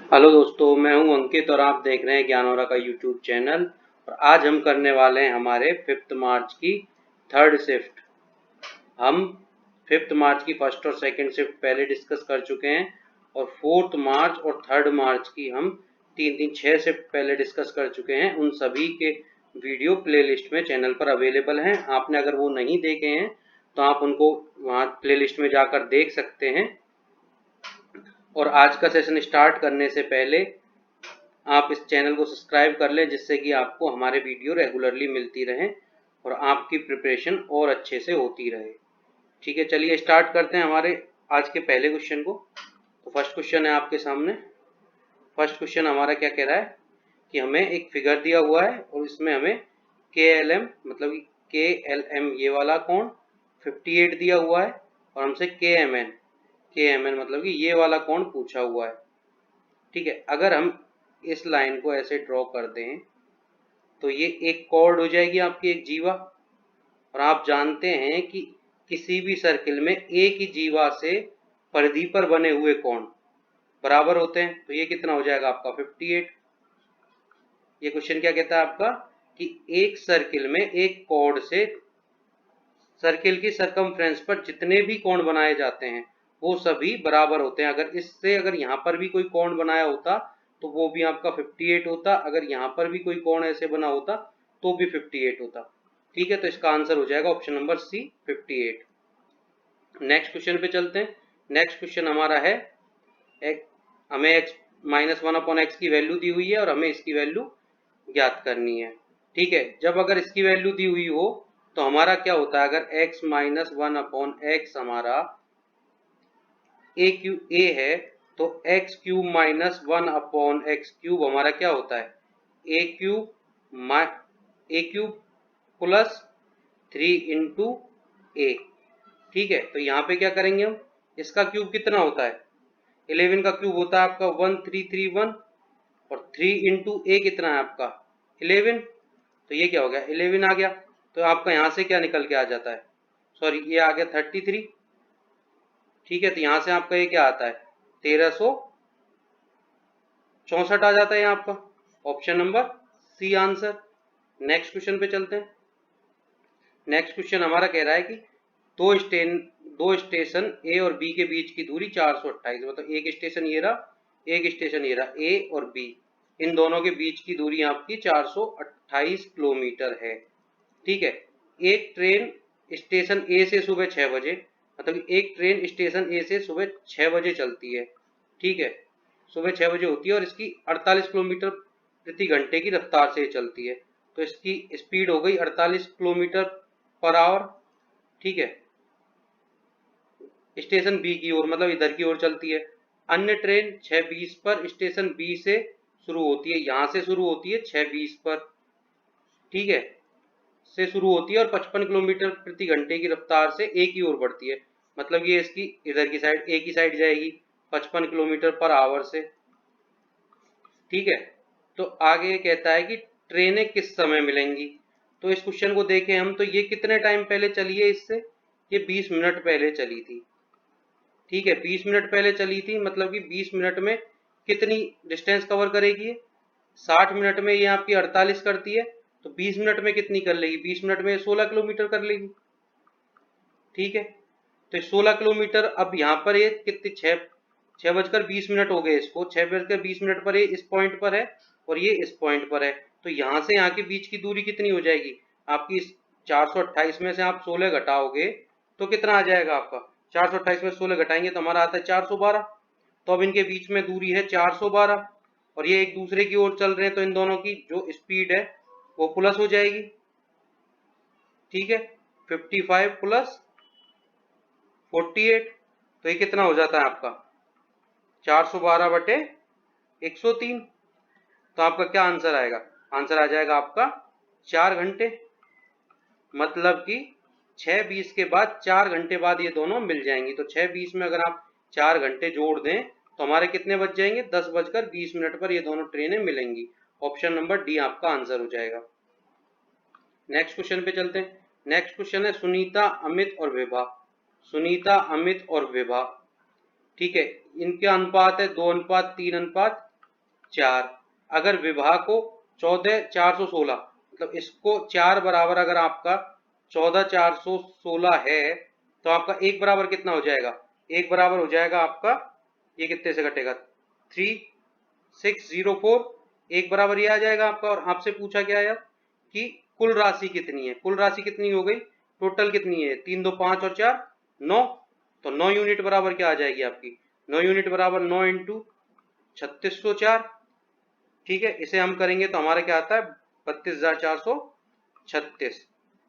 Hello दोस्तों, मैं हूं अंकित और आप देख रहे हैं ज्ञानोरा का यूट्यूब चैनल। और आज हम करने वाले हैं हमारे 5 मार्च की थर्ड शिफ्ट। हम 5 मार्च की फर्स्ट और सेकंड शिफ्ट पहले डिस्कस कर चुके हैं और 4 मार्च और 3 मार्च की हम 6 शिफ्ट पहले डिस्कस कर चुके हैं। उन सभी के वीडियो प्लेलिस्ट में चैनल पर अवेलेबल हैं। आपने अगर वो नहीं देखे हैं तो आप उनको वहाँ प्लेलिस्ट में जाकर देख सकते हैं। और आज का सेशन स्टार्ट करने से पहले आप इस चैनल को सब्सक्राइब कर लें, जिससे कि आपको हमारे वीडियो रेगुलरली मिलती रहें और आपकी प्रिपरेशन और अच्छे से होती रहे। ठीक है, चलिए स्टार्ट करते हैं हमारे आज के पहले क्वेश्चन को। तो फर्स्ट क्वेश्चन है आपके सामने। फर्स्ट क्वेश्चन हमारा क्या कह रहा है कि हमें एक फिगर दिया हुआ है और इसमें हमें KLM मतलब KLM ये वाला कोण 58 दिया हुआ है और हमसे KMN मतलब कि ये वाला कोण पूछा हुआ है। ठीक है, अगर हम इस लाइन को ऐसे ड्रॉ कर दें तो ये एक कॉर्ड हो जाएगी आपकी, एक जीवा। और आप जानते हैं कि किसी भी सर्किल में एक ही जीवा से परिधि पर बने हुए कोण बराबर होते हैं। तो ये कितना हो जाएगा आपका 58। ये क्वेश्चन क्या कहता है आपका कि एक सर्किल में एक कॉर्ड से सर्किल की सरकमफ्रेंस पर जितने भी कोण बनाए जाते हैं वो सभी बराबर होते हैं। अगर यहाँ पर भी कोई कोण बनाया होता तो वो भी आपका 58 होता। अगर यहाँ पर भी कोई कोण ऐसे बना होता तो भी 58 होता। ठीक है, तो इसका आंसर हो जाएगा option number C 58। Next question पे चलते हैं। नेक्स्ट क्वेश्चन हमारा है हमें x -1/x की वैल्यू दी हुई है और हमें इसकी वैल्यू ज्ञात करनी है। ठीक है, जब अगर इसकी वैल्यू दी हुई हो तो हमारा क्या होता है, अगर x -1/x हमारा a है तो x³ हमारा क्या होता है a³ प्लस 3 इंटू a। ठीक है, तो यहाँ पे क्या करेंगे हम, इसका क्यूब कितना होता है 11 का क्यूब होता है आपका 1331 और 3 इंटू a कितना है आपका 11। तो ये क्या हो गया 11 आ गया। तो आपका यहाँ से क्या निकल के आ जाता है, सॉरी ये आ गया 33। ठीक है, तो यहाँ से आपका ये क्या आता है 1364 आ जाता है यहाँ आपका option number C answer. Next question पे चलते हैं। नेक्स्ट क्वेश्चन हमारा कह रहा है कि दो स्टेशन ए और बी के बीच की दूरी 428, मतलब एक स्टेशन ये रहा, एक स्टेशन ये रहा, ए और बी, इन दोनों के बीच की दूरी आपकी 428 किलोमीटर है। ठीक है, एक ट्रेन स्टेशन ए से सुबह 6 बजे, मतलब एक ट्रेन स्टेशन ए से सुबह 6 बजे चलती है। ठीक है, सुबह 6 बजे होती है और इसकी 48 किलोमीटर प्रति घंटे की रफ्तार से चलती है। तो इसकी स्पीड हो गई 48 किलोमीटर पर आवर। ठीक है, स्टेशन बी की ओर मतलब इधर की ओर चलती है। अन्य ट्रेन 6:20 पर स्टेशन बी से शुरू होती है, यहाँ से शुरू होती है 6:20 पर। ठीक है, से शुरू होती है और 55 किलोमीटर प्रति घंटे की रफ्तार से ए की ओर बढ़ती है। मतलब ये इसकी इधर की साइड ए की साइड जाएगी 55 किलोमीटर पर आवर से। ठीक है, तो आगे कहता है कि ट्रेनें किस समय मिलेंगी। तो इस क्वेश्चन को देखें हम तो ये कितने टाइम पहले चली है इससे, ये 20 मिनट पहले चली थी। ठीक है, 20 मिनट पहले चली थी, मतलब कि 20 मिनट में कितनी डिस्टेंस कवर करेगी, 60 मिनट में ये आपकी 48 करती है, तो 20 मिनट में कितनी कर लेगी, 20 मिनट में 16 किलोमीटर कर लेगी। ठीक है, तो 16 किलोमीटर। अब यहाँ पर ये कितने 6:20 हो गए, इसको 6:20 पर ये इस पॉइंट पर है और ये इस पॉइंट पर है। तो यहाँ से यहाँ के बीच की दूरी कितनी हो जाएगी आपकी, इस 428 में से आप 16 घटाओगे तो कितना आ जाएगा आपका, 428 में 16 घटाएंगे तो हमारा आता है 412। तो अब इनके बीच में दूरी है 412 और ये एक दूसरे की ओर चल रहे हैं, तो इन दोनों की जो स्पीड है वो प्लस हो जाएगी। ठीक है, 55 प्लस 48, तो ये कितना हो जाता है आपका 412/103। तो आपका क्या आंसर आएगा, आंसर आ जाएगा आपका 4 घंटे। मतलब कि 6:20 के बाद 4 घंटे बाद ये दोनों मिल जाएंगी। तो 6:20 में अगर आप 4 घंटे जोड़ दें तो हमारे कितने बज जाएंगे, 10:20 पर ये दोनों ट्रेनें मिलेंगी। ऑप्शन नंबर डी आपका आंसर हो जाएगा। नेक्स्ट क्वेश्चन पे चलते हैं। नेक्स्ट क्वेश्चन है सुनीता, अमित और विभा। सुनीता, अमित और विभा, ठीक है, इनके अनुपात है 2:3:1। 4। अगर विभाग को 14,416 मतलब इसको 4 बराबर अगर आपका 14,416 है तो आपका 1 बराबर कितना हो जाएगा? 1 बराबर हो जाएगा आपका, ये कितने से घटेगा? 3604। 1 बराबर ये आ जाएगा आपका। और आपसे पूछा क्या है कि कुल राशि कितनी है? कुल राशि कितनी हो गई? टोटल कितनी है? 3 2 5 और 4 9। तो 9 यूनिट बराबर क्या आ जाएगी आपकी? 9 यूनिट बराबर 9 इंटू 3604। ठीक है, इसे हम करेंगे तो हमारा क्या आता है? 32,436।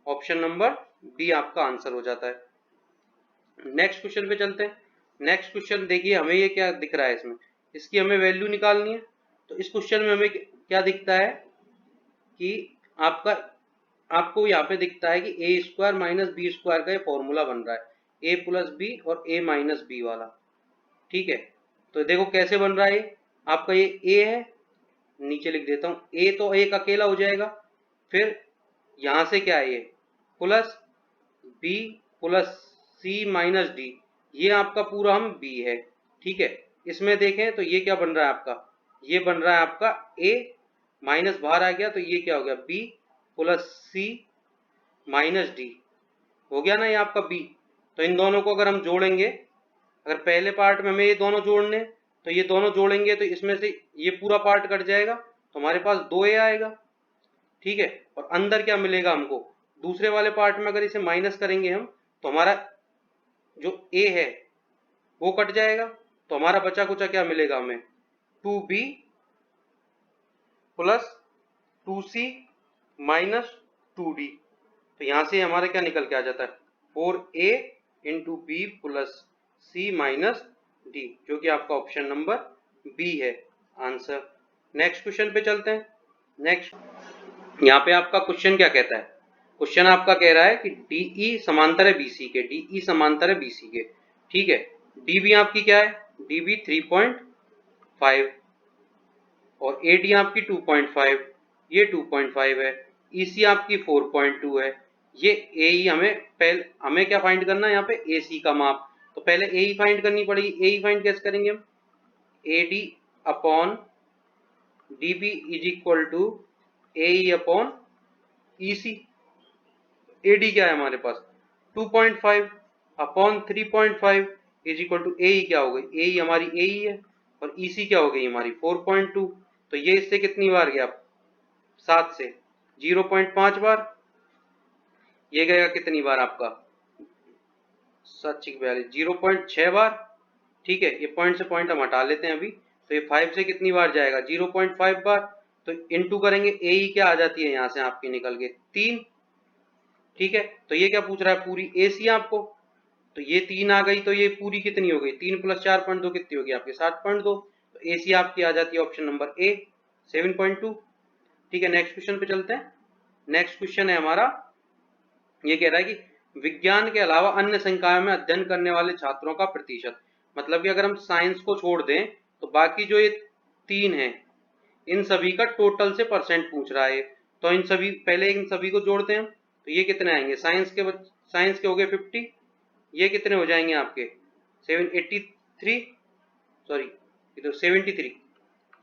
ऑप्शन नंबर बी आपका आंसर हो जाता है। नेक्स्ट क्वेश्चन पे चलते हैं। नेक्स्ट क्वेश्चन देखिए, हमें ये क्या दिख रहा है इसमें, इसकी हमें वैल्यू निकालनी है। तो इस क्वेश्चन में हमें क्या दिखता है कि आपको यहाँ पे दिखता है कि ए स्क्वायर माइनस बी स्क्वायर का ये फॉर्मूला बन रहा है, ए प्लस बी और ए माइनस बी वाला। ठीक है, तो देखो कैसे बन रहा है। आपका ये ए है, नीचे लिख देता हूँ, ए तो एक अकेला हो जाएगा। फिर यहां से क्या है, ये प्लस बी प्लस सी माइनस डी, ये आपका पूरा हम बी है। ठीक है, इसमें देखें तो ये क्या बन रहा है आपका? ये बन रहा है आपका ए, माइनस बाहर आ गया तो ये क्या हो गया? बी प्लस सी माइनस डी हो गया ना, ये आपका बी। तो इन दोनों को अगर हम जोड़ेंगे, अगर पहले पार्ट में हमें ये दोनों जोड़ने, तो ये दोनों जोड़ेंगे तो इसमें से ये पूरा पार्ट कट जाएगा तो हमारे पास 2a आएगा। ठीक है, और अंदर क्या मिलेगा हमको? दूसरे वाले पार्ट में अगर इसे माइनस करेंगे हम तो हमारा जो a है वो कट जाएगा, तो हमारा बचा कुचा क्या मिलेगा हमें? 2b plus 2c minus 2d। तो यहां से हमारा क्या निकल के आ जाता है? 4a इंटू बी प्लस सी माइनस डी, जो कि आपका ऑप्शन नंबर बी है आंसर। नेक्स्ट क्वेश्चन पे चलते हैं। नेक्स्ट यहाँ पे आपका क्वेश्चन क्या कहता है? क्वेश्चन आपका कह रहा है कि डीई समांतर है बीसी के, डीई समांतर है बीसी के। ठीक है, डीबी आपकी क्या है? डीबी 3.5 और एडी आपकी 2.5, ये 2.5 है। ईसी आपकी 4.2 है। ये एई हमें क्या फाइंड करना है यहाँ पे? एसी का माप। तो पहले एई फाइंड करनी पड़ेगी। एई फाइंड कैसे करेंगे हम? AD upon DB is equal to AE upon EC. AD क्या है हमारे पास? 2.5 upon 3.5 is equal to AE क्या हो गई? एई हमारी एई है और ईसी क्या हो गई हमारी? 4.2। तो ये इससे कितनी बार गया? 7 से 0.5 बार। ये गएगा कितनी बार आपका? 7×42 0.6 बार। ठीक है, ये पॉइंट से पॉइंट हम हटा लेते हैं अभी। तो ये 5 से कितनी बार जाएगा? 0.5 बार। तो इनटू करेंगे, ए क्या आ जाती है यहाँ से आपकी निकल के? 3। ठीक है, तो ये क्या पूछ रहा है? पूरी एसी आपको। तो ये 3 आ गई, तो ये पूरी कितनी हो गई? 3 + 4.2 कितनी होगी आपकी? 7.2। तो एसी आपकी आ जाती है ऑप्शन नंबर ए 7.2। ठीक है, नेक्स्ट क्वेश्चन पे चलते हैं। नेक्स्ट क्वेश्चन है हमारा, ये कह रहा है कि विज्ञान के अलावा अन्य संकायों में अध्ययन करने वाले छात्रों का प्रतिशत। मतलब कि अगर हम साइंस को छोड़ दें तो बाकी जो ये 3 हैं इन सभी का टोटल से परसेंट पूछ रहा है। तो इन सभी को जोड़ते हैं तो ये कितने आएंगे? साइंस के हो गए 50, ये कितने हो जाएंगे आपके? 783, सॉरी ये तो 73,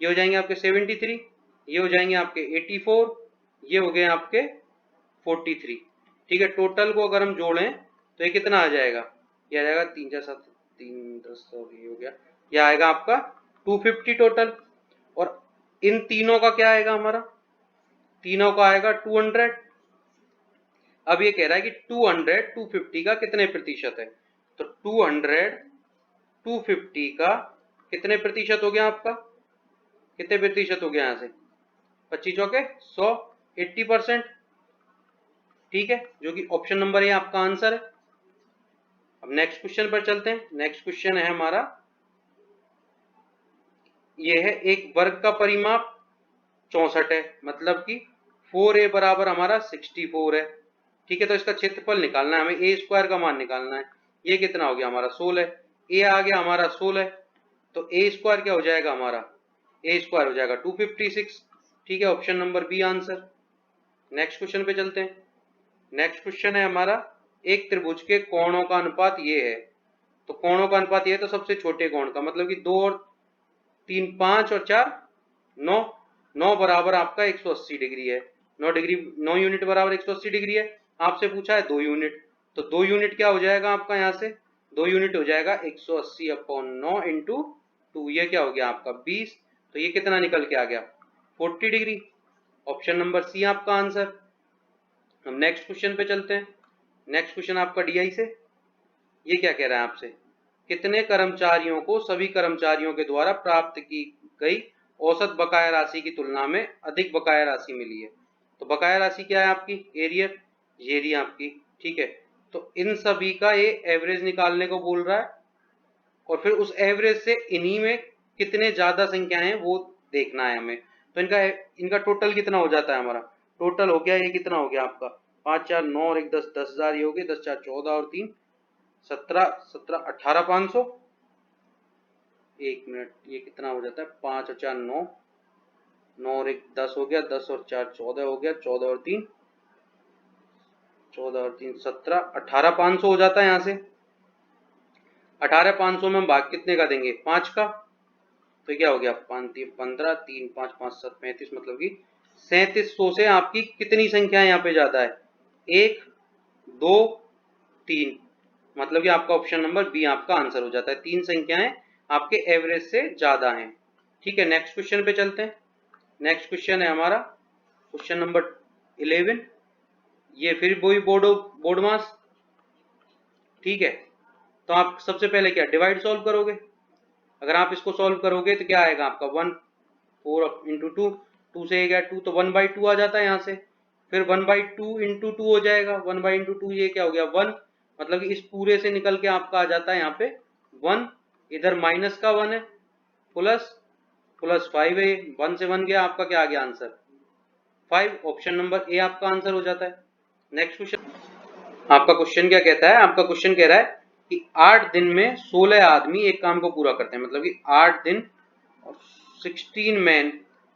ये हो जाएंगे आपके 73, ये हो जाएंगे आपके 84, ये हो गए आपके 43। ठीक है, टोटल को अगर हम जोड़ें तो ये कितना आ जाएगा? ये आ जाएगा 3 4 7 3 10, ये हो गया, ये आएगा आपका 250 टोटल। और इन तीनों का क्या आएगा हमारा? तीनों का आएगा 200। अब ये कह रहा है कि 200 250 का कितने प्रतिशत है? तो 200 250 का कितने प्रतिशत हो गया आपका? कितने प्रतिशत हो गया यहाँ से? 25 चौके 100, 80%। ठीक है, जो कि ऑप्शन नंबर ए आपका आंसर है। अब नेक्स्ट क्वेश्चन पर चलते हैं। नेक्स्ट क्वेश्चन है हमारा, ये है एक वर्ग का परिमाप 64 है, मतलब कि 4a बराबर हमारा 64 है। ठीक है, तो इसका क्षेत्रफल निकालना है हमें, ए स्क्वायर का मान निकालना है। ये कितना हो गया हमारा? 16। ए आ गया हमारा 16, तो ए स्क्वायर क्या हो जाएगा हमारा? ए स्क्वायर हो जाएगा 256। ठीक है, option number B answer. Next question पे चलते हैं। नेक्स्ट क्वेश्चन है हमारा, एक त्रिभुज के कोणों का अनुपात ये है। तो कोणों का अनुपात ये है, तो सबसे छोटे कोण का, मतलब कि 2 और 3 5 और 4 9 9 बराबर आपका 180 डिग्री है। 9 यूनिट बराबर 180 डिग्री है। आपसे पूछा है 2 यूनिट, तो 2 यूनिट क्या हो जाएगा आपका यहाँ से, 2 यूनिट हो जाएगा 180 अपॉन 9 इंटू 2, ये क्या हो गया आपका 20। तो ये कितना निकल के आ गया 40 डिग्री। ऑप्शन नंबर सी आपका आंसर। हम नेक्स्ट क्वेश्चन पे चलते हैं। नेक्स्ट क्वेश्चन आपका डीआई से, ये क्या कह रहा है आपसे, कितने कर्मचारियों को सभी कर्मचारियों के द्वारा प्राप्त की गई औसत बकाया राशि की तुलना में अधिक बकाया राशि मिली है। तो बकाया राशि क्या है आपकी, एरियर, ये रही आपकी, ठीक है। तो इन सभी का ये एवरेज निकालने को बोल रहा है और फिर उस एवरेज से इन्हीं में कितने ज्यादा संख्याएं हैं वो देखना है हमें। तो इनका टोटल कितना हो जाता है हमारा, टोटल हो गया ये कितना हो गया आपका 5 4 9 और 1 10, 10,000 ये हो गए, 10 4 14 और 3 17, 17 18 500। एक मिनट, ये कितना हो जाता है 5 और 4 9, 9 और 1 10 हो गया, 10 और 4 14 हो गया, 14 और 3 14 और 3 17, 18 500 हो जाता है यहाँ से। 18 500 में हम भाग कितने का देंगे 5 का, तो क्या हो गया 5 3 15, 3 5 5 7 35, मतलब कि 3700 से आपकी कितनी संख्या यहाँ पे ज्यादा है, 1 2 3, मतलब कि आपका ऑप्शन नंबर बी आपका आंसर हो जाता है। 3 संख्याएं आपके एवरेज से ज्यादा हैं, ठीक है। नेक्स्ट क्वेश्चन पे चलते हैं। नेक्स्ट क्वेश्चन है हमारा क्वेश्चन नंबर 11। ये फिर वही बोर्ड मास, ठीक है। तो आप सबसे पहले क्या डिवाइड सॉल्व करोगे, अगर आप इसको सॉल्व करोगे तो क्या आएगा आपका 1 4 इंटू 2, 2 से गया 2 तो 1/2 आ जाता है यहाँ से। फिर 1/2 इंटू 2 हो जाएगा, 1/2 ये क्या हो गया 1, मतलब कि इस पूरे से निकल के आपका आ जाता है यहाँ पे 1, इधर माइनस का 1 है, प्लस प्लस 5 है, 1 से 1 गया, आपका क्या आ गया आंसर 5। ऑप्शन नंबर ए आपका आंसर हो जाता है। नेक्स्ट क्वेश्चन, आपका क्वेश्चन क्या कहता है, आपका क्वेश्चन कह रहा है कि 8 दिन में 16 आदमी एक काम को पूरा करते हैं, मतलब कि 8 दिन और 16 मैन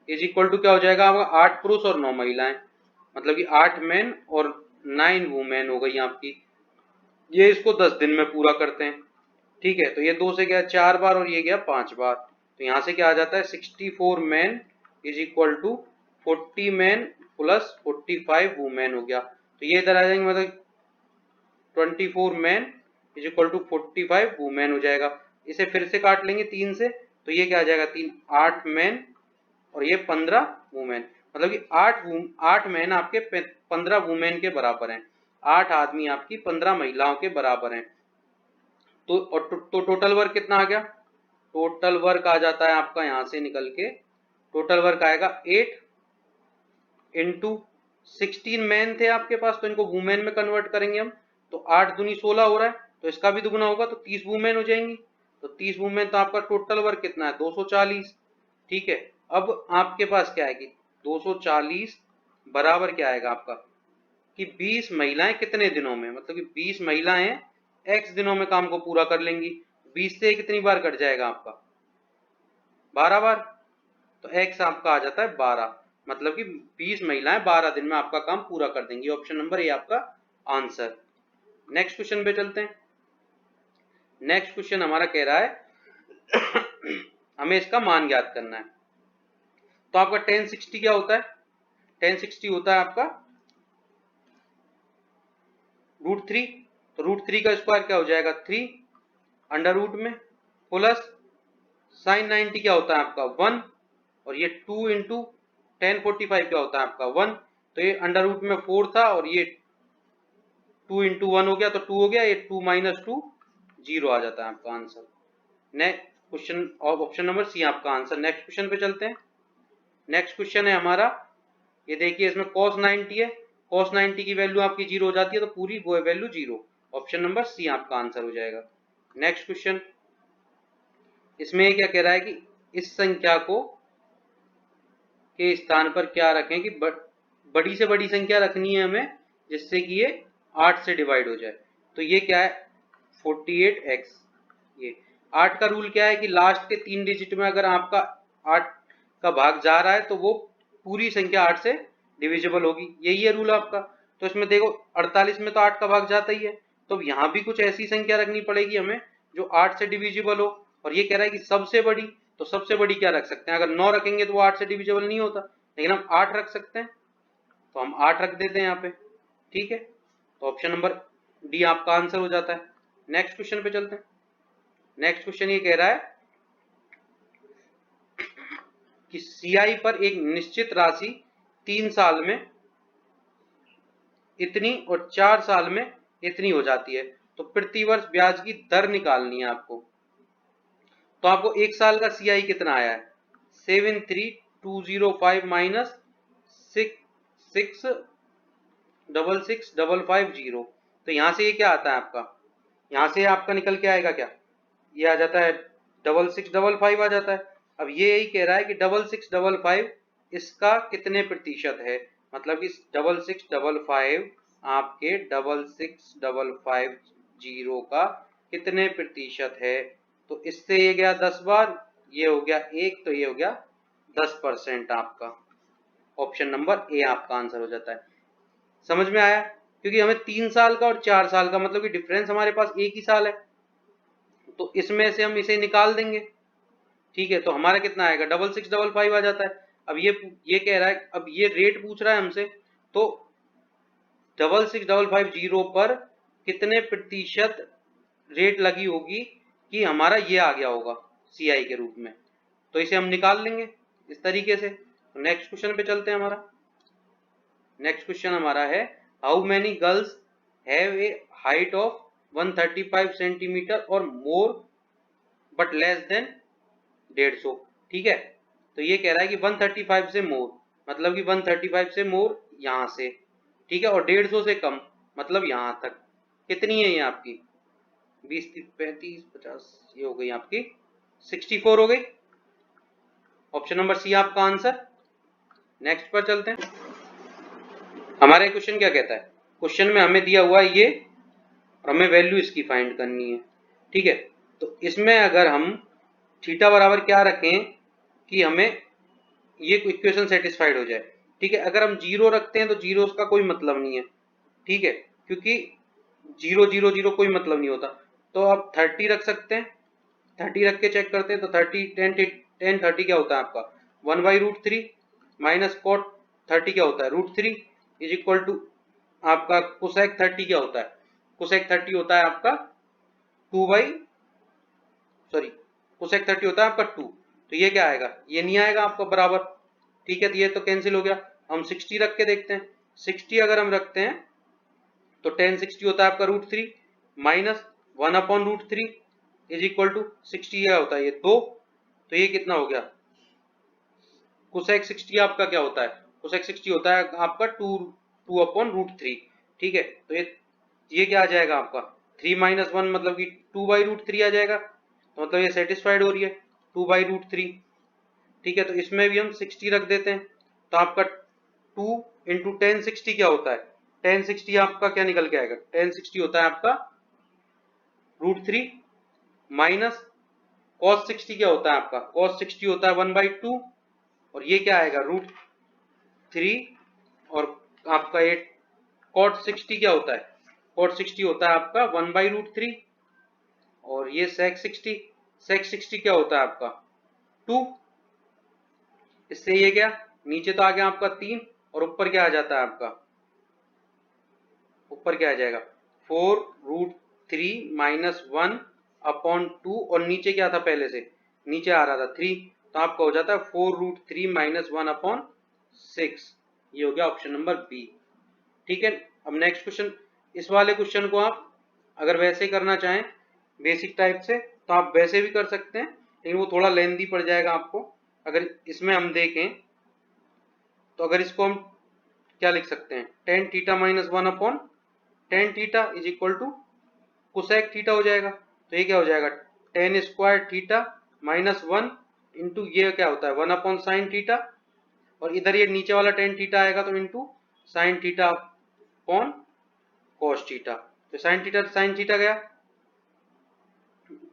इज इक्वल टू क्या हो जाएगा आपका 8 पुरुष और 9 महिलाएं, मतलब कि 8 मैन और 9 वुमेन हो गई आपकी। ये इसको 10 दिन में पूरा करते हैं, ठीक है। तो ये 2 से गया 4 बार और ये गया 5 बार, तो यहाँ से क्या आ जाता है 64 man is equal to 40 man plus 45 women हो गया। तो ये इधर आ जाएंगे, मतलब 24 man is equal to 45 women हो जाएगा। इसे फिर से काट लेंगे 3 से, तो ये क्या आ जाएगा 3 8 मैन और ये 15 वुमेन, मतलब कि 8 मैन आपके 15 वुमेन के बराबर हैं, 8 आदमी आपकी 15 महिलाओं के बराबर हैं। तो टोटल वर्क कितना आ गया, टोटल वर्क आ जाता है आपका यहाँ से निकल के, टोटल वर्क आएगा 8 इंटू 16 मैन थे आपके पास, तो इनको वुमेन में कन्वर्ट करेंगे हम, तो 8 दूनी 16 हो रहा है, तो इसका भी दुगुना होगा तो 30 वुमेन हो जाएंगी। तो 30 वुमेन, तो आपका टोटल वर्क कितना है 240, ठीक है। अब आपके पास क्या है कि 240 बराबर क्या आएगा आपका कि 20 महिलाएं कितने दिनों में, मतलब कि 20 महिलाएं x दिनों में काम को पूरा कर लेंगी। 20 से कितनी बार कट जाएगा आपका 12 बार, तो x आपका आ जाता है 12, मतलब कि 20 महिलाएं 12 दिन में आपका काम पूरा कर देंगी। ऑप्शन नंबर ए आपका आंसर। नेक्स्ट क्वेश्चन पे चलते हैं। नेक्स्ट क्वेश्चन हमारा कह रहा है हमें इसका मान ज्ञात करना है। तो आपका 1060 क्या होता है, 1060 होता है आपका √3, तो √3 का स्क्वायर क्या हो जाएगा 3 अंडर रूट में, प्लस sin 90 क्या होता है आपका 1 और ये 2 इंटू 1045 क्या होता है आपका 1, तो ये अंडर रूट में 4 था और ये 2 इंटू 1 हो गया तो 2 हो गया, ये 2 - 2 0 आ जाता है आपका answer. Next question, option number C आपका आंसर। नेक्स्ट क्वेश्चन पे चलते हैं। नेक्स्ट क्वेश्चन है हमारा, ये देखिए इसमें cos 90 है, cos 90 की वैल्यू आपकी 0 हो जाती है, तो पूरी वो वैल्यू 0, ऑप्शन नंबर सी आपका आंसर हो जाएगा। नेक्स्ट क्वेश्चन, इसमें क्या कह रहा है कि इस संख्या को के स्थान पर क्या रखें कि बड़ी से बड़ी संख्या रखनी है हमें जिससे कि ये 8 से डिवाइड हो जाए। तो ये क्या है 48x, ये 8 का रूल क्या है कि लास्ट के 3 डिजिट में अगर आपका 8 का भाग जा रहा है तो वो पूरी संख्या 8 से डिविजिबल होगी, यही है रूल आपका। तो इसमें देखो 48 में तो 8 का भाग जाता ही है, तो यहाँ भी कुछ ऐसी संख्या रखनी पड़ेगी हमें जो 8 से डिविजिबल हो, और ये कह रहा है कि सबसे बड़ी, तो सबसे बड़ी क्या रख सकते हैं? अगर 9 रखेंगे तो वो 8 से डिविजिबल नहीं होता, लेकिन हम 8 रख सकते हैं, तो हम 8 रख देते हैं यहाँ पे। ठीक है, तो ऑप्शन नंबर डी आपका आंसर हो जाता है। नेक्स्ट क्वेश्चन पे चलते हैं। नेक्स्ट क्वेश्चन ये कह रहा है कि सीआई पर एक निश्चित राशि 3 साल में इतनी और 4 साल में इतनी हो जाती है, तो प्रति वर्ष ब्याज की दर निकालनी है आपको। तो आपको 1 साल का सीआई कितना आया है? 73205 माइनस 6665550। तो यहाँ से ये क्या आता है आपका? यहाँ से आपका निकल के आएगा क्या? ये आ जाता है 6655 आ जाता है। अब ये यही कह रहा है कि 6655 इसका कितने प्रतिशत है, मतलब कि 6655 आपके 66550 का कितने प्रतिशत है। तो इससे ये गया 10 बार, ये हो गया 1, तो ये हो गया 10% आपका। ऑप्शन नंबर ए आपका आंसर हो जाता है। समझ में आया? क्योंकि हमें 3 साल का और 4 साल का मतलब कि डिफरेंस हमारे पास एक ही साल है, तो इसमें से हम इसे निकाल देंगे। ठीक है, तो हमारा कितना आएगा? 6655 आ जाता है। अब ये कह रहा है, अब ये रेट पूछ रहा है हमसे, तो 66550 पर कितने प्रतिशत रेट लगी होगी कि हमारा ये आ गया होगा सीआई के रूप में, तो इसे हम निकाल लेंगे इस तरीके से। तो नेक्स्ट क्वेश्चन पे चलते हैं। हमारा नेक्स्ट क्वेश्चन हमारा है, how many girls have a height of 135 centimetre और मोर बट लेस देन 150। ठीक है, तो ये कह रहा है कि 135 से मोर, मतलब कि 135 से मोर यहां से, ठीक है, और 150 से कम मतलब यहां तक। कितनी है ये आपकी? 20, 30, 35, 50, ये हो गई आपकी 64 हो गई। ऑप्शन नंबर सी आपका आंसर। नेक्स्ट पर चलते हैं। हमारा क्वेश्चन क्या कहता है? क्वेश्चन में हमें दिया हुआ है ये, और हमें वैल्यू इसकी फाइंड करनी है। ठीक है, तो इसमें अगर हम थीटा बराबर क्या रखें कि हमें ये इक्वेशन सेटिस्फाइड हो जाए। ठीक है, अगर हम 0 रखते हैं तो जीरो का कोई मतलब नहीं है। ठीक है, क्योंकि 0 0 0 कोई मतलब नहीं होता। तो आप 30 रख सकते हैं, 30 रख के चेक करते हैं। तो 30 10 30 क्या होता है आपका? 1/√3 माइनस कॉट 30 क्या होता है? √3 इज इक्वल टू आपका कोसेक 30 क्या होता है? कोसेक 30 होता है आपका कोसेक 30 होता है आपका 2। तो ये क्या आएगा? ये नहीं आएगा आपको बराबर। ठीक है, तो ये तो कैंसिल हो गया। हम 60 रख के देखते हैं। 60 अगर हम रखते हैं तो 10 60 होता है आपका √3 माइनस 1/√3 इज इक्वल टू 60 होता है ये 2। तो ये कितना हो गया? कोसेक 60 आपका क्या होता है? कोसेक 60 होता है आपका 2/√3। ठीक है, तो ये क्या आ जाएगा आपका? 3 - 1 मतलब कि 2/√3 आ जाएगा। तो मतलब ये सेटिस्फाइड हो रही है 2/√3। ठीक है, तो इसमें भी हम 60 रख देते हैं। तो आपका 2 × 10 60 क्या होता है? 10 60 आपका क्या निकल के आएगा? 10 60 होता है आपका √3 माइनस cos 60 क्या होता है आपका? cos 60 होता है 1/2, और ये क्या आएगा? √3, और आपका ये cot 60 क्या होता है? cot 60 होता है आपका 1/√3, और ये sec 60 क्या होता है आपका? 2। इससे ये क्या, नीचे तो आ गया आपका 3, और ऊपर क्या आ जाता है आपका? ऊपर क्या आ जाएगा? 4√3 माइनस 1/2, और नीचे क्या था पहले से? नीचे आ रहा था 3, तो आपका हो जाता है 4√3 माइनस 1/6। ये हो गया ऑप्शन नंबर बी। ठीक है, अब नेक्स्ट क्वेश्चन। इस वाले क्वेश्चन को आप अगर वैसे करना चाहें बेसिक टाइप से तो आप वैसे भी कर सकते हैं, लेकिन वो थोड़ा लेंदी पड़ जाएगा आपको। अगर इसमें हम देखें तो अगर इसको हम क्या लिख सकते हैं? tan theta minus 1/tan theta is equal to cosec theta हो जाएगा। तो ये क्या हो जाएगा? tan square theta minus 1 into ये क्या होता है? 1/sin थीटा, और इधर ये नीचे वाला tan थीटा आएगा तो into sin theta upon cos theta. तो sin थीटा गया।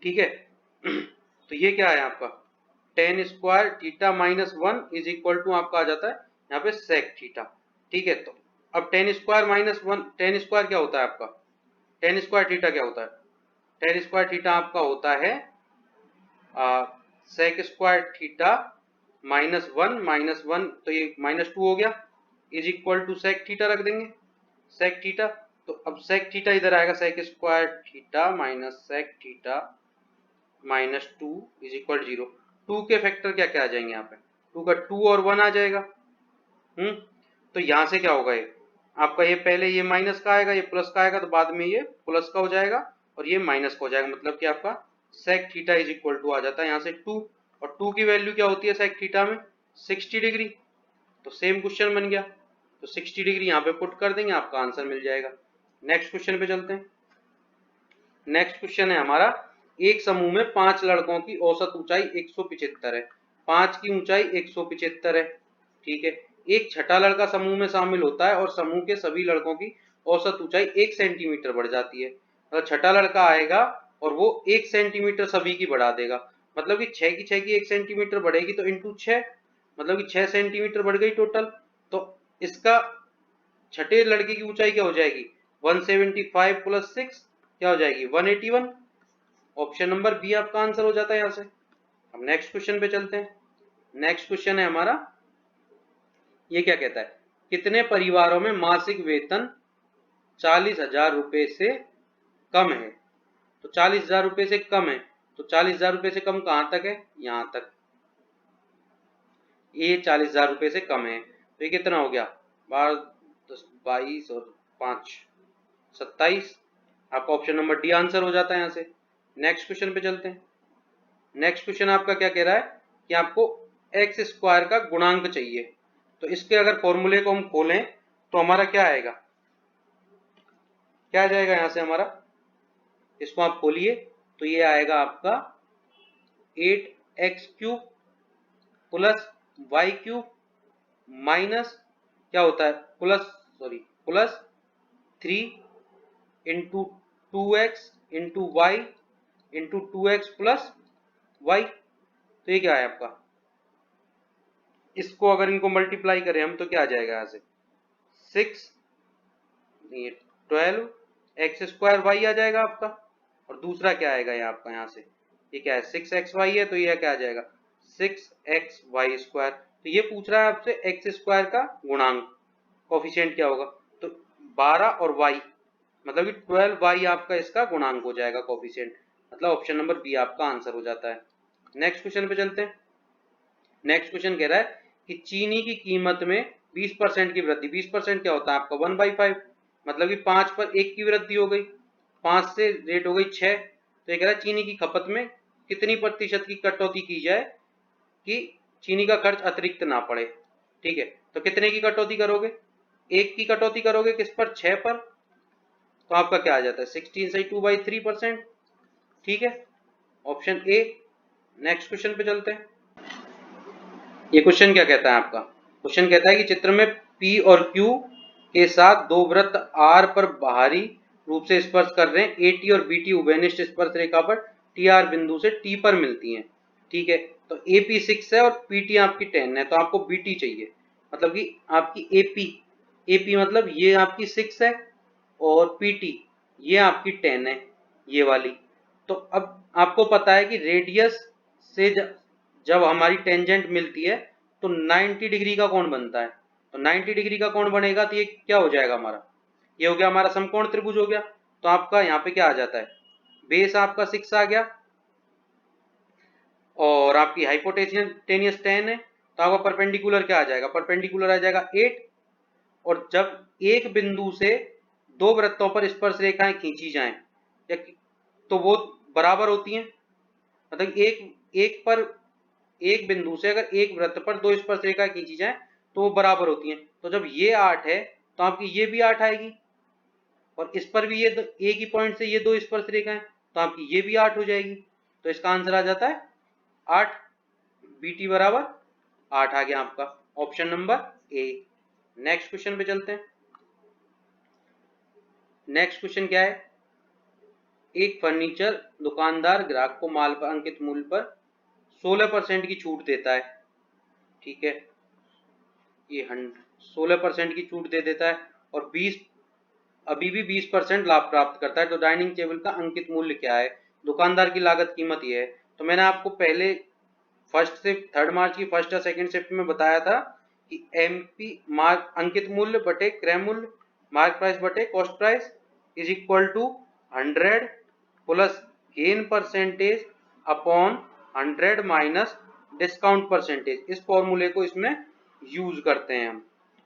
ठीक है, तो ये क्या है आपका? tan square theta minus 1 is equal to आपका आ जाता है यहाँ पे sec थीटा। ठीक है, तो अब tan square minus 1, tan square क्या होता है आपका? tan स्क्वायर थीटा क्या होता है? tan स्क्वायर थीटा आपका होता है सेक स्क्वायर थीटा -1 तो ये -2 हो गया, is equal to sec theta रख देंगे, सेक थीटा। तो अब सेक थीटा इधर आएगा, sec square theta minus sec theta -2 is equal 0। 2 के फैक्टर क्या क्या आ जाएंगे यहाँ पे, 2 का 2 और 1 आ जाएगा। तो यहाँ से क्या होगा, ये आपका ये पहले ये माइनस का आएगा, ये प्लस का आएगा, तो बाद में ये प्लस का हो जाएगा और ये माइनस का हो जाएगा, मतलब कि आपका sec theta is equal to आ जाता है यहाँ से 2। और 2 की वैल्यू क्या होती है सेक थीटा में, 60 डिग्री। तो सेम क्वेश्चन बन गया, तो 60 डिग्री यहाँ पे पुट कर देंगे, आपका आंसर मिल जाएगा। नेक्स्ट क्वेश्चन पे चलते हैं। नेक्स्ट क्वेश्चन है हमारा, एक समूह में 5 लड़कों की औसत ऊंचाई 175 है, 5 की ऊंचाई 175 है, ठीक है। एक छठा लड़का समूह में शामिल होता है और समूह के सभी लड़कों की औसत ऊंचाई 1 सेंटीमीटर बढ़ जाती है। मतलब छठा लड़का आएगा और वो 1 सेंटीमीटर सभी की बढ़ा देगा, मतलब कि 6 की 1 सेंटीमीटर बढ़ेगी तो इंटू 6, मतलब कि 6 सेंटीमीटर बढ़ गई टोटल। तो इसका छठे लड़के की ऊंचाई क्या हो जाएगी, 175 प्लस 6 क्या हो जाएगी, 181। ऑप्शन नंबर बी आपका आंसर हो जाता है यहाँ से। अब नेक्स्ट क्वेश्चन पे चलते हैं। नेक्स्ट क्वेश्चन है हमारा, ये क्या कहता है, कितने परिवारों में मासिक वेतन 40,000 रुपए से कम है। तो 40,000 रुपए से कम है, तो 40,000 रुपए से कम कहां तक है, यहां तक, ये 40,000 रुपए से कम है। तो ये कितना हो गया, 12 10 22 और 5 27। आपका ऑप्शन नंबर डी आंसर हो जाता है यहाँ से। नेक्स्ट क्वेश्चन पे चलते हैं। नेक्स्ट क्वेश्चन आपका क्या कह रहा है कि आपको एक्स स्क्वायर का गुणांक चाहिए। तो इसके अगर फॉर्मूले को हम खोलें तो हमारा क्या आएगा, क्या आ जाएगा यहाँ से हमारा, इसको आप खोलिए तो ये आएगा आपका 8x³ प्लस y³ माइनस क्या होता है, plus 3 into 2x into Y into 2x plus y। तो ये क्या है आपका, इसको अगर इनको मल्टीप्लाई करें हम तो क्या आ जाएगा यहाँ से 6 12 एक्स स्क्वायर वाई आ जाएगा आपका। और दूसरा क्या आएगा ये आपका, यहाँ से ये क्या है 6xy है, तो ये क्या आ जाएगा 6xy²। तो ये पूछ रहा है आपसे एक्स स्क्वायर का गुणांक, कोफिशिएंट क्या होगा, तो 12 और y मतलब कि 12y आपका इसका गुणांक हो जाएगा कोफिशिएंट, मतलब ऑप्शन नंबर बी आपका आंसर हो जाता है। नेक्स्ट क्वेश्चन पे चलते हैं। नेक्स्ट क्वेश्चन कह रहा है कि चीनी की कीमत में 20% की वृद्धि, 20% क्या होता है आपका 1/5, मतलब कि 5 पर 1 की वृद्धि हो गई, 5 से रेट हो गई 6। तो ये कह रहा है चीनी की खपत में कितनी प्रतिशत की कटौती की जाए कि चीनी का खर्च अतिरिक्त ना पड़े, ठीक है। तो कितने की कटौती करोगे, 1 की कटौती करोगे किस पर, 6 पर। तो आपका क्या आ जाता है 16 से 2/3%, ठीक है, ऑप्शन ए। नेक्स्ट क्वेश्चन पे चलते हैं। ये क्वेश्चन क्या कहता है आपका, क्वेश्चन कहता है कि चित्र में P और Q के साथ दो वृत्त R पर बाहरी रूप से स्पर्श कर रहे हैं, AT और BT उभयनिष्ठ स्पर्श रेखा पर TR बिंदु से T पर मिलती हैं, ठीक है। तो AP 6 है और PT आपकी 10 है, तो आपको BT चाहिए, मतलब कि आपकी AP मतलब ये आपकी 6 है और PT ये आपकी 10 है, ये वाली। तो अब आपको पता है कि रेडियस से जब हमारी टेंजेंट मिलती है तो 90 डिग्री का कोण बनता है। तो 90 डिग्री का कोण बनेगा तो ये क्या हो जाएगा हमारा, ये हो गया हमारा समकोण त्रिभुज हो गया। तो आपका यहाँ पे क्या आ जाता है, बेस आपका 6 आ गया और आपकी हाइपोटेनियस 10 है, तो आपका परपेंडिकुलर क्या आ जाएगा, परपेंडिकुलर आ जाएगा 8। और जब एक बिंदु से दो वृत्तों पर स्पर्श रेखाएं खींची जाएं तो वो बराबर होती हैं, मतलब एक बिंदु से अगर एक वृत्त पर दो स्पर्श रेखाएं खींची जाएं तो वो बराबर होती हैं। तो जब ये 8 है तो आपकी ये भी 8 आएगी और इस पर भी ये एक ही पॉइंट से ये दो स्पर्श रेखाएं, तो आपकी ये भी 8 हो जाएगी। तो इसका आंसर आ जाता है 8, BT बराबर 8 आ गया आपका, option number A. Next question पे चलते हैं। नेक्स्ट क्वेश्चन क्या है, एक फर्नीचर दुकानदार ग्राहक को माल पर अंकित मूल्य पर 16% की छूट देता है, ठीक है, ये 16% की छूट दे देता है और 20% लाभ प्राप्त करता है। तो डाइनिंग टेबल का अंकित मूल्य क्या है, दुकानदार की लागत कीमत ये है। तो मैंने आपको पहले थर्ड मार्च की फर्स्ट या सेकंड शिफ्ट में बताया था कि एमपी मार्क अंकित मूल्य बटे क्रय मूल्य मार्क प्राइस बटे cost price is equal to 100 plus gain percentage upon 100 minus discount percentage. इस फॉर्मूले को इसमें यूज करते हैं हम।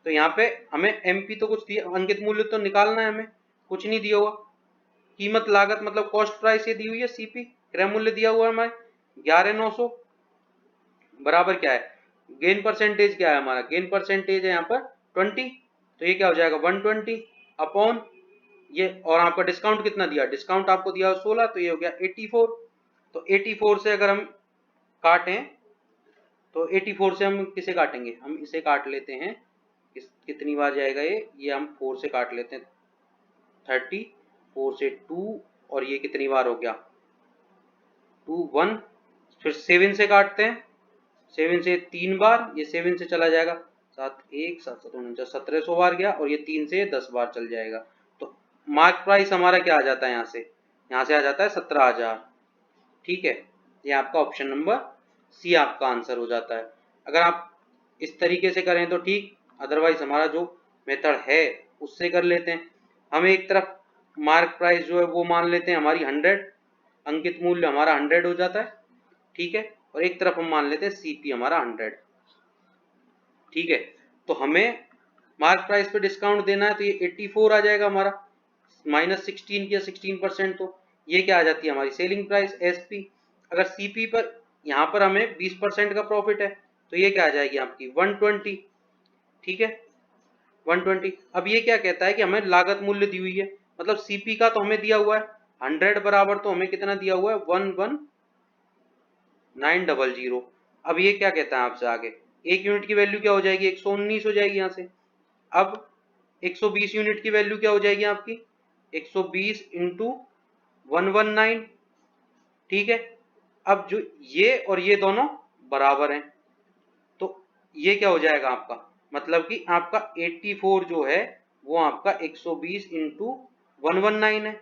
तो यहाँ पे हमें एमपी तो कुछ दिया, अंकित मूल्य तो निकालना है, हमें कुछ नहीं दिया हुआ। कीमत लागत मतलब कॉस्ट प्राइस ये दी हुई है सीपी, क्रय मूल्य दिया हुआ है हमारे 11,900 बराबर क्या है, गेन परसेंटेज क्या है हमारा, गेन परसेंटेज है यहाँ पर 20, तो ये क्या हो जाएगा 120 अपॉन ये, और आपका डिस्काउंट कितना दिया, डिस्काउंट आपको दिया 16, तो ये हो गया 84। तो 84 से अगर हम काटें तो 84 से हम किसे काटेंगे, हम इसे काट लेते हैं, कितनी बार जाएगा ये हम 4 से काट लेते हैं 30, 4 से 2, और ये कितनी बार हो गया 2 1, फिर 7 से काटते हैं, 7 से 3 बार, ये 7 से चला जाएगा 7 1 7 7 49 1700 बार गया, और ये 3 से 10 बार चल जाएगा। तो मार्क प्राइस हमारा क्या आ जाता है, यहाँ से आ जाता है 17,000। ठीक है, ये आपका ऑप्शन नंबर सी आपका आंसर हो जाता है। अगर आप इस तरीके से करें तो ठीक, अदरवाइज हमारा जो मेथड है उससे कर लेते हैं। हम एक तरफ मार्क प्राइस जो है वो मान लेते हैं हमारी 100, अंकित मूल्य हमारा 100 हो जाता है, ठीक है, और एक तरफ हम मान लेते हैं सीपी हमारा 100। ठीक है, तो हमें मार्क प्राइस पे डिस्काउंट देना है, तो ये 84 आ जाएगा हमारा, माइनस 16 किया 16%, तो ये क्या आ जाती है हमारी सेलिंग प्राइस एसपी। अगर सीपी पर यहाँ पर हमें 20% का प्रॉफिट है, तो ये क्या आ जाएगी आपकी 120। ठीक है, 120। अब ये क्या कहता है कि हमें लागत मूल्य दी हुई है, मतलब सीपी का तो हमें दिया हुआ है 100 बराबर, तो हमें कितना दिया हुआ है 11900। अब ये क्या कहता है आपसे आगे, एक यूनिट की वैल्यू क्या हो जाएगी 119 हो जाएगी यहाँ से। अब 120 यूनिट की वैल्यू क्या हो जाएगी आपकी 120 इंटू 119। ठीक है, अब जो ये और ये दोनों बराबर हैं, तो ये क्या हो जाएगा आपका, मतलब कि आपका 84 जो है वो आपका 120 इंटू 119 है,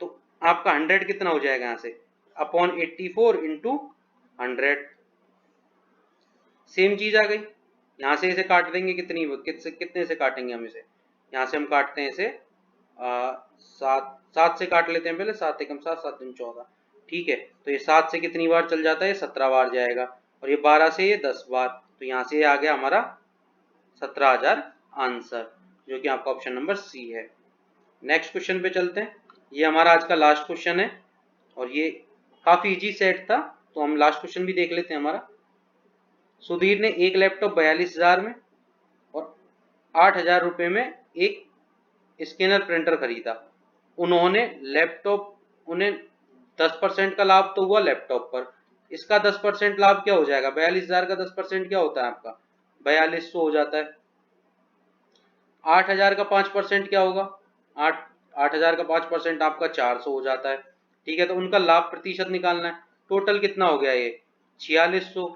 तो आपका 100 कितना हो जाएगा यहाँ से अपॉन 84 इंटू 100। सेम चीज आ गई, यहाँ से इसे काट देंगे, कितने से काटेंगे हम इसे, यहाँ से हम काटते हैं इसे 7 से काट लेते हैं पहले, 7 एकम 7 7 दूनी 14। ठीक है, तो ये 7 से कितनी बार चल जाता है, 17 बार जाएगा, और ये 12 से ये 10 बार, तो यहाँ से आ गया हमारा 17,000 आंसर, जो कि आपका ऑप्शन नंबर सी है। नेक्स्ट क्वेश्चन पे चलते हैं, ये हमारा आज का लास्ट क्वेश्चन है, और ये काफी इजी सेट था, तो हम लास्ट क्वेश्चन भी देख लेते हैं हमारा। सुधीर ने एक लैपटॉप 42,000 में और 8,000 रुपये में एक स्कैनर प्रिंटर खरीदा। उन्हें 10% का लाभ तो हुआ लैपटॉप पर, इसका 10% लाभ क्या हो जाएगा, 42,000 का 10% क्या होता है आपका 4200 हो जाता है। 8,000 का 5% क्या होगा, 8,000 का 5% आपका 400 हो जाता है। ठीक है, तो उनका लाभ प्रतिशत निकालना है, टोटल कितना हो गया ये 4600,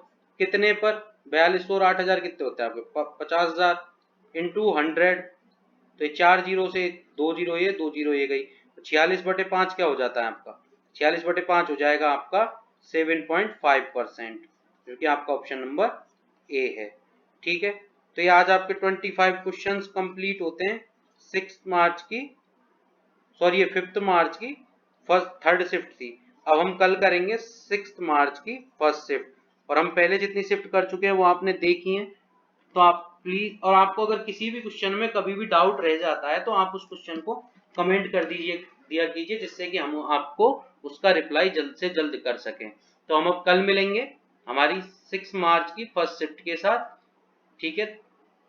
कितने पर 4200 और 8,000 कितने होते हैं आपके 50,000 इंटू 100, तो ये 4 जीरो से 2 जीरो ये 2 जीरो ये गई, तो 46/5 क्या हो जाता है आपका 46/5 हो जाएगा आपका 7.5%, जो कि आपका ऑप्शन नंबर ए है। ठीक है, तो ये आज आपके 25 क्वेश्चंस कंप्लीट होते हैं 5th मार्च की थर्ड शिफ्ट थी। अब हम कल करेंगे 6 मार्च की फर्स्ट शिफ्ट, और हम पहले जितनी शिफ्ट कर चुके हैं वो आपने देखी हैं, तो आप प्लीज, और आपको अगर किसी भी क्वेश्चन में कभी भी डाउट रह जाता है तो आप उस क्वेश्चन को कमेंट कर दिया कीजिए, जिससे कि हम आपको उसका रिप्लाई जल्द से जल्द कर सकें। तो हम अब कल मिलेंगे हमारी 6 मार्च की फर्स्ट शिफ्ट के साथ। ठीक है,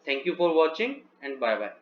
thank you for watching and bye bye.